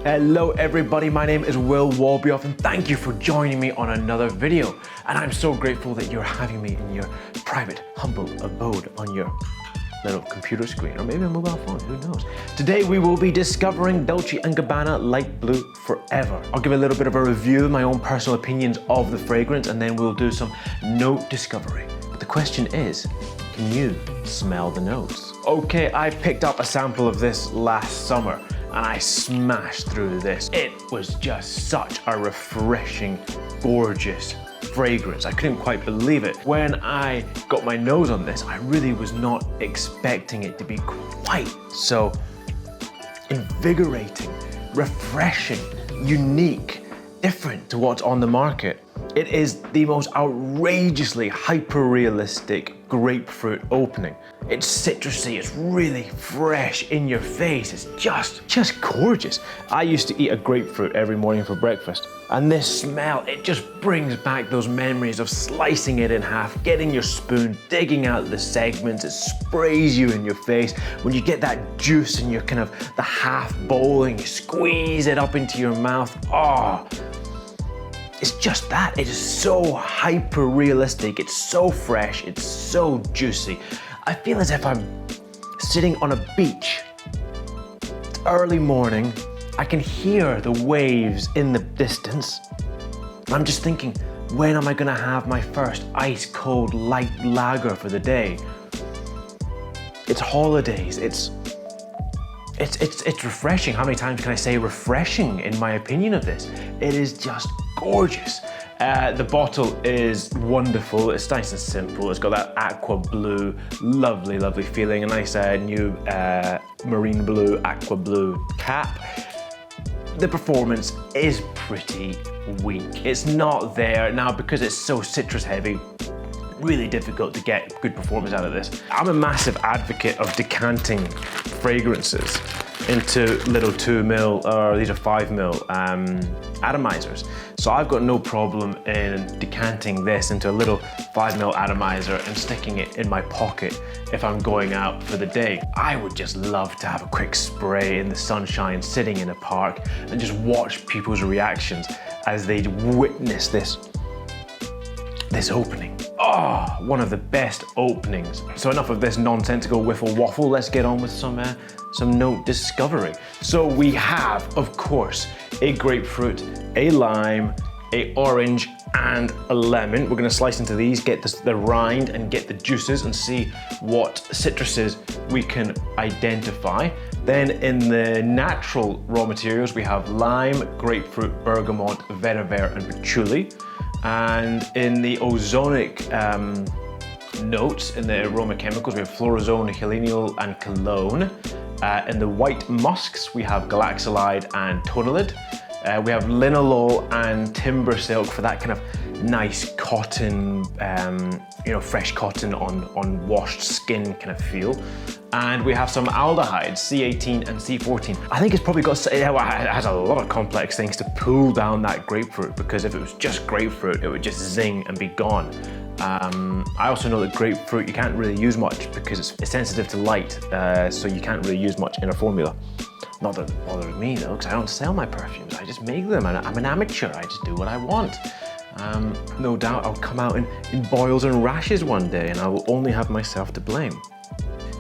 Hello everybody, my name is Will Walbioff and thank you for joining me on another video. And I'm so grateful that you're having me in your private, humble abode on your little computer screen, or maybe a mobile phone, who knows. Today we will be discovering Dolce & Gabbana Light Blue Forever. I'll give a little bit of a review, my own personal opinions of the fragrance, and then we'll do some note discovery. But the question is, can you smell the notes? Okay, I picked up a sample of this last summer and I smashed through this. It was just such a refreshing, gorgeous fragrance. I couldn't quite believe it. When I got my nose on this, I really was not expecting it to be quite so invigorating, refreshing, unique, different to what's on the market. It is the most outrageously hyper-realistic grapefruit opening. It's citrusy, it's really fresh in your face. It's just gorgeous. I used to eat a grapefruit every morning for breakfast, and this smell, it just brings back those memories of slicing it in half, getting your spoon, digging out the segments. It sprays you in your face. When you get that juice in your kind of the half bowl and you squeeze it up into your mouth, oh, it's just that. It is so hyper realistic. It's so fresh. It's so juicy. I feel as if I'm sitting on a beach. It's early morning. I can hear the waves in the distance. I'm just thinking, when am I gonna have my first ice cold light lager for the day? It's holidays. It's refreshing. How many times can I say refreshing in my opinion of this? It is just gorgeous. The bottle is wonderful. It's nice and simple. It's got that aqua blue, lovely, lovely feeling. A nice new marine blue, aqua blue cap. The performance is pretty weak. It's not there. Now, because it's so citrus heavy, really difficult to get good performance out of this. I'm a massive advocate of decanting fragrances into little 2ml, or these are 5ml atomizers. So I've got no problem in decanting this into a little 5ml atomizer and sticking it in my pocket if I'm going out for the day. I would just love to have a quick spray in the sunshine, sitting in a park, and just watch people's reactions as they witness this opening. Oh, one of the best openings. So enough of this nonsensical whiffle waffle. Let's get on with some note discovery. So we have, of course, a grapefruit, a lime, a orange, and a lemon. We're gonna slice into these, get the rind and get the juices and see what citruses we can identify. Then in the natural raw materials, we have lime, grapefruit, bergamot, vetiver, and patchouli. And in the ozonic notes, in the aroma chemicals, we have florazone, helenial, and cologne. In the white musks, we have galaxolide and tonalid. We have linalool and timber silk for that kind of nice cotton, fresh cotton on washed skin kind of feel. And we have some aldehydes, C18 and C14. I think it's probably got, it has a lot of complex things to pull down that grapefruit, because if it was just grapefruit, it would just zing and be gone. I also know that grapefruit, you can't really use much because it's sensitive to light, so you can't really use much in a formula. Not that it bothers me though, because I don't sell my perfumes, I just make them, and I'm an amateur, I just do what I want. No doubt I'll come out in boils and rashes one day, and I will only have myself to blame.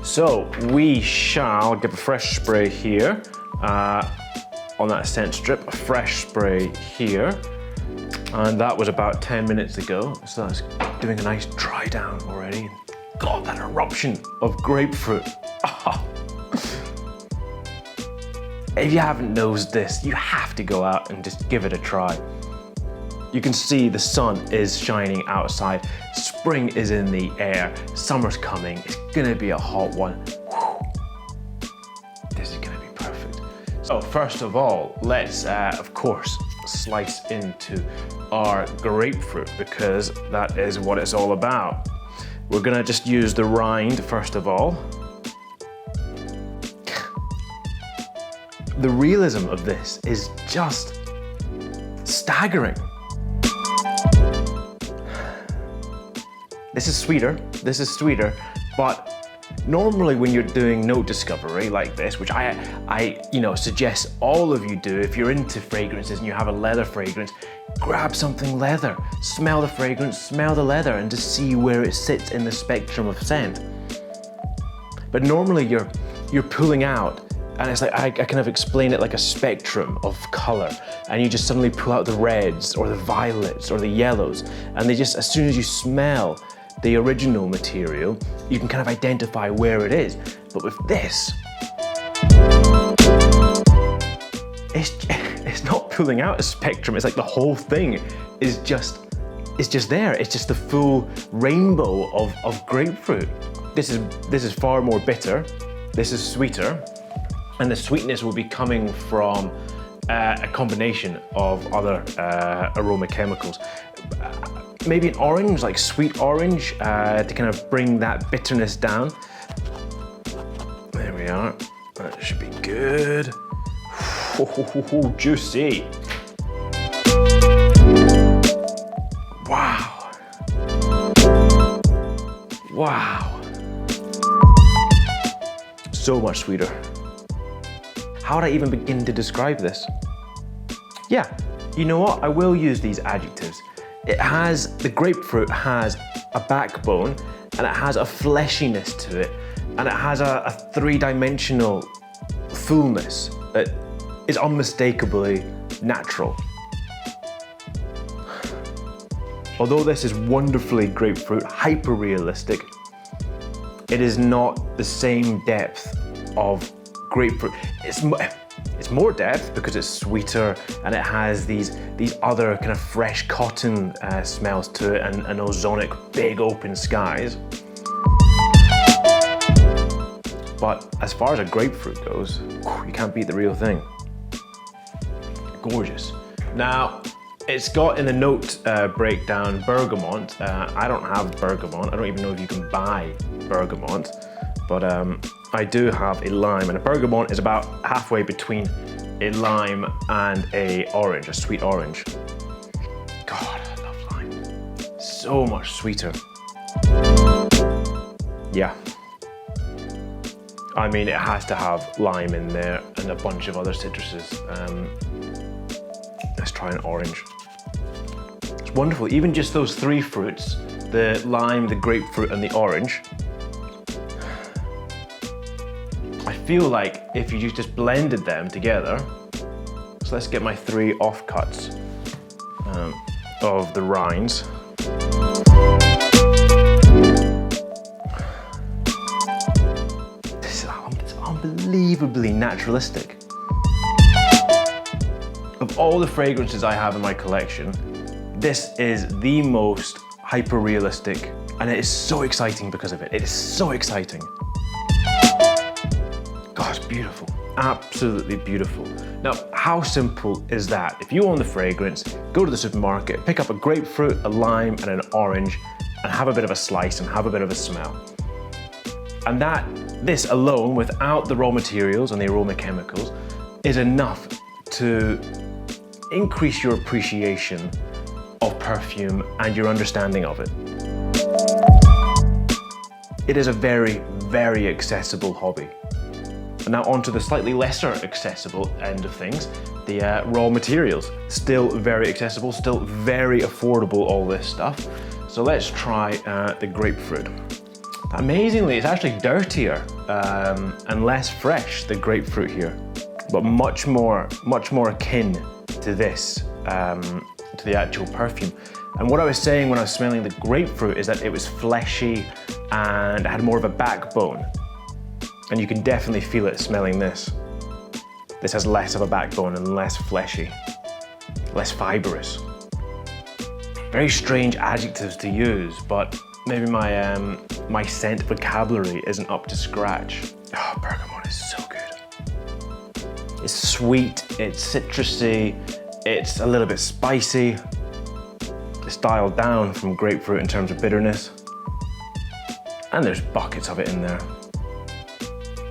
So we shall give a fresh spray here on that scent strip, a fresh spray here, and that was about 10 minutes ago, so that's doing a nice dry down already. God, that eruption of grapefruit. If you haven't nosed this, you have to go out and just give it a try. You can see the sun is shining outside, spring is in the air, summer's coming, it's gonna be a hot one. Whew. This is gonna be perfect. So first of all, let's, of course, slice into our grapefruit, because that is what it's all about. We're gonna just use the rind first of all. The realism of this is just staggering. This is sweeter, but Normally when you're doing note discovery like this, which I suggest all of you do if you're into fragrances and you have a leather fragrance, grab something leather, smell the fragrance, smell the leather, and just see where it sits in the spectrum of scent. But normally you're pulling out, and it's like, I kind of explain it like a spectrum of color, and you just suddenly pull out the reds or the violets or the yellows, and they just, as soon as you smell the original material, you can kind of identify where it is. But with this, it's not pulling out a spectrum. It's like the whole thing is just there. It's just the full rainbow of grapefruit. This is far more bitter. This is sweeter, and the sweetness will be coming from a combination of other aroma chemicals. Maybe an orange, like sweet orange, to kind of bring that bitterness down. There we are. That should be good. Oh, juicy. Wow. Wow. So much sweeter. How would I even begin to describe this? Yeah, you know what? I will use these adjectives. The grapefruit has a backbone, and it has a fleshiness to it, and it has a three-dimensional fullness that is unmistakably natural. Although this is wonderfully grapefruit, hyper-realistic, it is not the same depth of grapefruit. It's more depth because it's sweeter, and it has these other kind of fresh cotton smells to it, and ozonic big open skies. But as far as a grapefruit goes, you can't beat the real thing. Gorgeous. Now, it's got in the note breakdown bergamot. I don't have bergamot. I don't even know if you can buy bergamot, but I do have a lime, and a bergamot is about halfway between a lime and a sweet orange. God, I love lime. So much sweeter. Yeah. I mean, it has to have lime in there and a bunch of other citruses. Let's try an orange. It's wonderful. Even just those three fruits, the lime, the grapefruit, and the orange. I feel like if you just blended them together, so let's get my three offcuts of the rinds. It's unbelievably naturalistic. Of all the fragrances I have in my collection, this is the most hyper-realistic, and it is so exciting because of it. It is so exciting. God, it's beautiful. Absolutely beautiful. Now, how simple is that? If you own the fragrance, go to the supermarket, pick up a grapefruit, a lime, and an orange, and have a bit of a slice and have a bit of a smell. And this alone, without the raw materials and the aroma chemicals, is enough to increase your appreciation of perfume and your understanding of it. It is a very, very accessible hobby. And now onto the slightly lesser accessible end of things, the raw materials. Still very accessible, still very affordable, all this stuff. So let's try the grapefruit. Amazingly, it's actually dirtier and less fresh, the grapefruit here, but much more akin to this, to the actual perfume. And what I was saying when I was smelling the grapefruit is that it was fleshy and it had more of a backbone. And you can definitely feel it smelling this. This has less of a backbone and less fleshy, less fibrous. Very strange adjectives to use, but maybe my scent vocabulary isn't up to scratch. Oh, bergamot is so good. It's sweet, it's citrusy, it's a little bit spicy. It's dialed down from grapefruit in terms of bitterness. And there's buckets of it in there.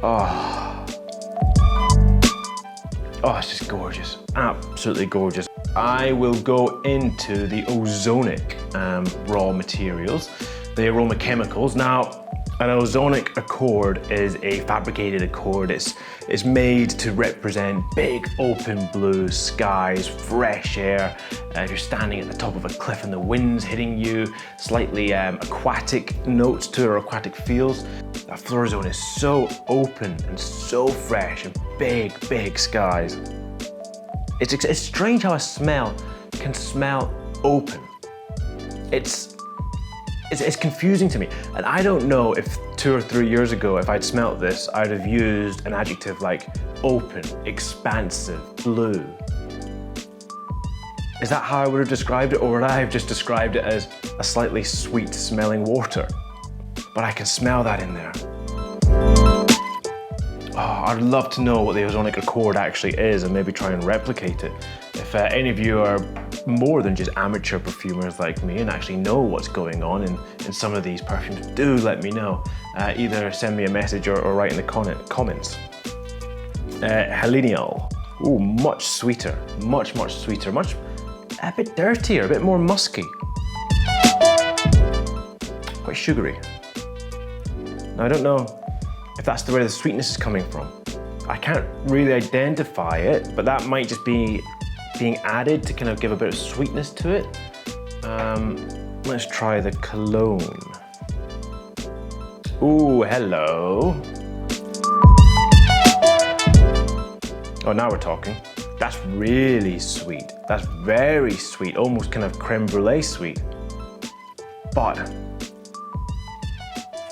Oh, it's just gorgeous, absolutely gorgeous. I will go into the ozonic raw materials, the aroma chemicals. Now, An ozonic accord is a fabricated accord. It's made to represent big open blue skies, fresh air. If you're standing at the top of a cliff and the wind's hitting you, slightly aquatic notes to it, or aquatic feels. That floor zone is so open and so fresh and big skies. It's strange how a smell can smell open. It's confusing to me, and I don't know if 2 or 3 years ago, if I'd smelt this, I'd have used an adjective like open, expansive, blue. Is that how I would have described it, or would I have just described it as a slightly sweet smelling water? But I can smell that in there. Oh, I'd love to know what the ozonic accord actually is and maybe try and replicate it. If any of you are more than just amateur perfumers like me and actually know what's going on in some of these perfumes, do let me know. Either send me a message or write in the comments. Helenial. Ooh, much sweeter, much sweeter, a bit dirtier, a bit more musky. Quite sugary. Now I don't know if that's where the sweetness is coming from. I can't really identify it, but that might just be being added to kind of give a bit of sweetness to it. Let's try the cologne. Ooh, hello. Oh, now we're talking. That's really sweet. That's very sweet, almost kind of creme brulee sweet. But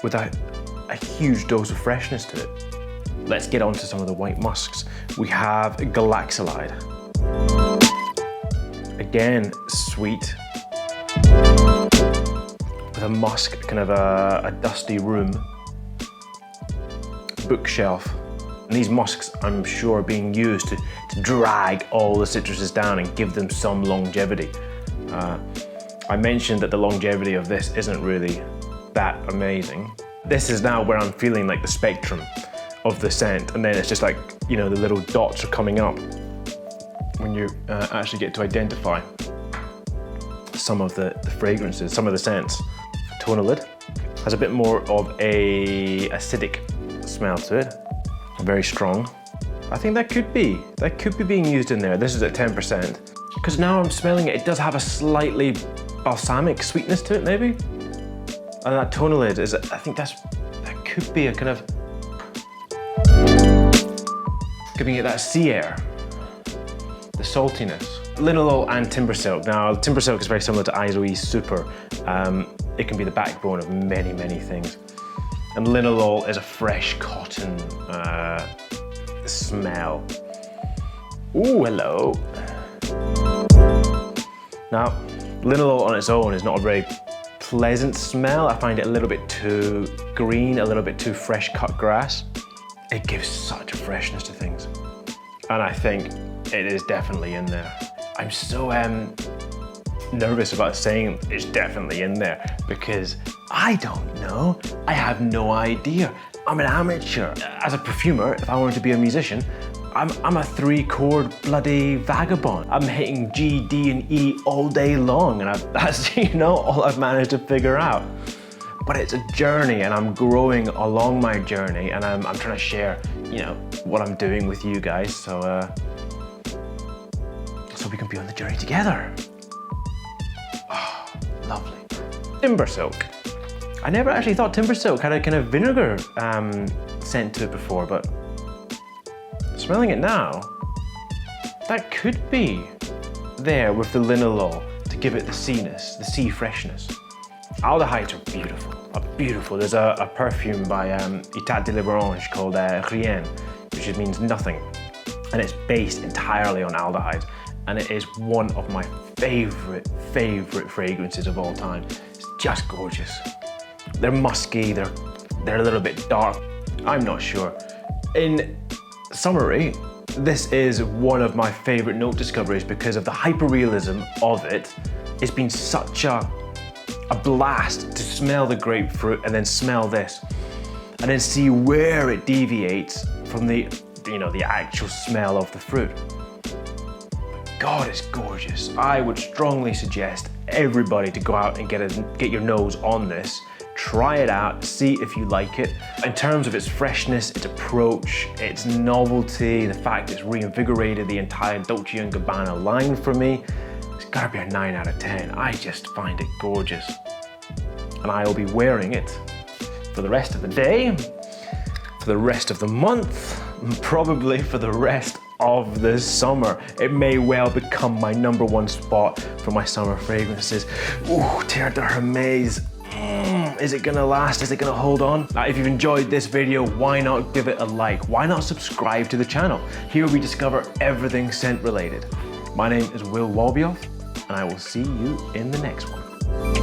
with a huge dose of freshness to it. Let's get on to some of the white musks. We have Galaxolide. Again, sweet. With a musk, kind of a dusty room. Bookshelf. And these musks, I'm sure, are being used to drag all the citruses down and give them some longevity. I mentioned that the longevity of this isn't really that amazing. This is now where I'm feeling like the spectrum of the scent, and then it's just like, you know, the little dots are coming up when you actually get to identify some of the fragrances, some of the scents. Tonal lid has a bit more of a acidic smell to it, very strong. I think that could be being used in there. This is at 10%. Because now I'm smelling it, it does have a slightly balsamic sweetness to it, maybe? And that tonal lid is, I think that could be a kind of, giving it that sea air, the saltiness. Linalool and timber silk. Now, timber silk is very similar to Isoe Super. It can be the backbone of many things. And linalool is a fresh cotton smell. Ooh, hello. Now, linalool on its own is not a very pleasant smell. I find it a little bit too green, a little bit too fresh cut grass. It gives such a freshness to things. And I think it is definitely in there. I'm so nervous about saying it's definitely in there because I don't know. I have no idea. I'm an amateur. As a perfumer, if I wanted to be a musician, I'm a 3-chord bloody vagabond. I'm hitting G, D, and E all day long, and that's, you know, all I've managed to figure out. But it's a journey, and I'm growing along my journey, and I'm trying to share, you know, what I'm doing with you guys, so we can be on the journey together. Oh, lovely. Timber silk. I never actually thought timber silk had a kind of vinegar scent to it before, but smelling it now, that could be there with the linalool to give it the sea-ness, the sea freshness. Aldehydes are beautiful, There's a perfume by État de l'Orange called Rien, which means nothing. And it's based entirely on aldehydes. And it is one of my favorite fragrances of all time. It's just gorgeous. They're musky, they're a little bit dark. I'm not sure. In summary, this is one of my favorite note discoveries because of the hyperrealism of it. It's been such a blast to smell the grapefruit and then smell this and then see where it deviates from the actual smell of the fruit. God, it's gorgeous. I would strongly suggest everybody to go out and get your nose on this. Try it out, see if you like it. In terms of its freshness, its approach, its novelty, the fact it's reinvigorated the entire Dolce & Gabbana line for me, it's gotta be a 9 out of 10. I just find it gorgeous. And I'll be wearing it for the rest of the day, for the rest of the month, and probably for the rest of the summer. It may well become my #1 spot for my summer fragrances. Ooh, Terre de Hermes. Is it gonna last? Is it gonna hold on? If you've enjoyed this video, why not give it a like? Why not subscribe to the channel? Here we discover everything scent related. My name is Will Wolbioff, and I will see you in the next one.